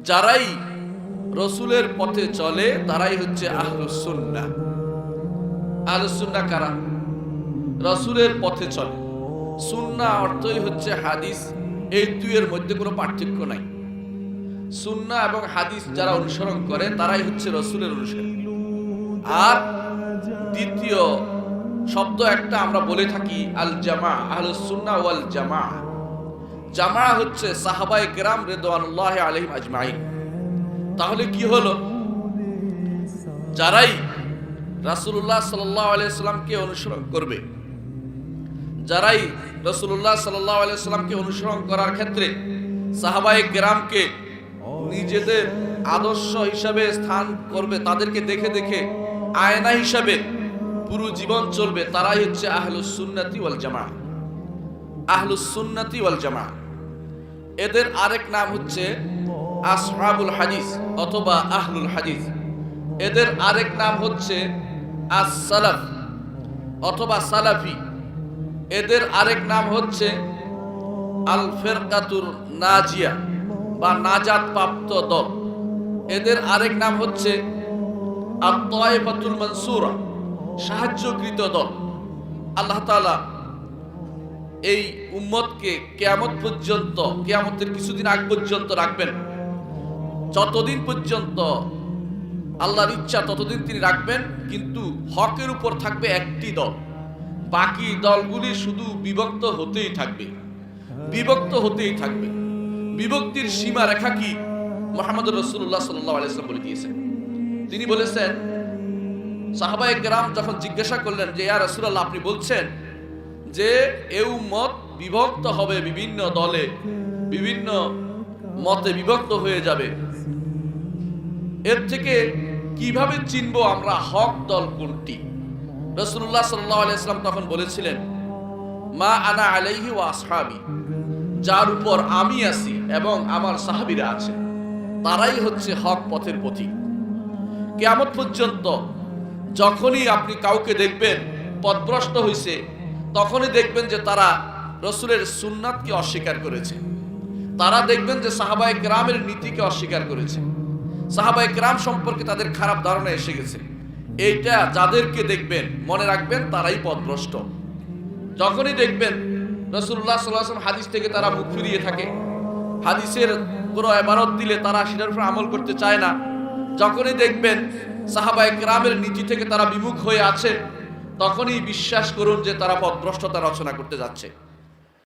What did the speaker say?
যারাই রসুলের পথে চলে তারাই হচ্ছে আহলুস সুন্নাহ। আহলুস সুন্নাহ কারা? রসুলের পথে চলে। সুন্নাহ অর্থই হচ্ছে হাদিস, এই দুইয়ের মধ্যে কোনো পার্থক্য নাই। সুন্নাহ এবং হাদিস যারা অনুসরণ করে তারাই হচ্ছে রসুলের অনুসারী। আর দ্বিতীয় শব্দ একটা আমরা বলে থাকি আল জামা, আহলুস সুন্নাহ ওয়াল জামা। জামা হচ্ছে সাহাবায়ে কেরাম রিদওয়ানুল্লাহি আলাইহিম আজমাইন। তাহলে কি হলো? যারাই রাসূলুল্লাহ সাল্লাল্লাহু আলাইহি সাল্লামকে অনুসরণ করবে, যারাই রাসূলুল্লাহ সাল্লাল্লাহু আলাইহি সাল্লামকে অনুসরণ করার ক্ষেত্রে সাহাবায়ে কেরামকে নিজেদের আদর্শ হিসাবে স্থান করবে, তাদেরকে দেখে দেখে আয়না হিসাবে পুরো জীবন চলবে, তারাই হচ্ছে আহলুস সুন্নাতি ওয়াল জামাআহ। আহলুস সুন্নাতি ওয়াল জামাআহ এদের আরেক নাম হচ্ছে আসহাবুল হাদিস অথবা আহলুল হাদিস। এদের আরেক নাম হচ্ছে আস-সালাফ অথবা সালাফি। এদের আরেক নাম হচ্ছে আল ফিরকাতুর নাজিয়া বা নাজাত প্রাপ্ত দল। এদের আরেক নাম হচ্ছে আত-তায়েফাতুল মানসুরা, সাহায্যকৃত দল। আল্লাহ তাআলা এই উম্মতকে কিয়ামত পর্যন্ত, কিয়ামতের কিছুদিন আগ পর্যন্ত রাখবেন। যতদিন পর্যন্ত আল্লাহর ইচ্ছা ততদিন তিনি রাখবেন, কিন্তু হকের উপর থাকবে একটি দল। বাকি দলগুলি শুধু বিভক্ত হতেই থাকবে, বিভক্ত হতেই থাকবে। বিভক্তির সীমা রেখা কি? মুহাম্মদুর রাসূলুল্লাহ সাল্লাল্লাহু আলাইহি ওয়াসাল্লাম বলে দিয়েছেন। তিনি বলেছেন, সাহাবায়ে কেরাম যখন জিজ্ঞাসা করলেন যে ইয়া রাসূলুল্লাহ, আপনি বলছেন যে এই উম্মত বিভক্ত হবে, বিভিন্ন দলে বিভিন্ন মতে বিভক্ত হয়ে যাবে, এর থেকে কিভাবে চিনবো আমরা হক দল কোনটি? রাসূলুল্লাহ সাল্লাল্লাহু আলাইহি ওয়াসাল্লাম তখন বলেছিলেন, মা আনা আলাইহি ওয়া আসহাবি, যার উপর আমি আছি এবং আমার সাহাবীরা আছে, তারাই হচ্ছে হক পথের পথিক। কিয়ামত পর্যন্ত যখনই আপনি কাউকে দেখবেন পথভ্রষ্ট হইছে, তখনই দেখবেন যে তারা রসুলের সুন্নাতকে অস্বীকার করেছে। তারা দেখবেন যে সাহাবায়ে কেরামের নীতিকে অস্বীকার করেছে, সাহাবায়ে কেরাম সম্পর্কে তাদের খারাপ ধারণা এসে গেছে। এইটা যাদেরকে দেখবেন মনে রাখবেন তারাই পথভ্রষ্ট। যখনই দেখবেন রাসূলুল্লাহ সাল্লাল্লাহু আলাইহি ওয়াসাল্লাম হাদিস থেকে তারা মুখ ফিরিয়ে থাকে, হাদিসের কোনো ইবারত দিলে তারা সেটার উপর আমল করতে চায় না, যখনই দেখবেন সাহাবায়ে কেরামের নীতি থেকে তারা বিমুখ হয়ে আছে, তখনই বিশ্বাস করুন যে তারা পথভ্রষ্টতা রচনা করতে যাচ্ছে।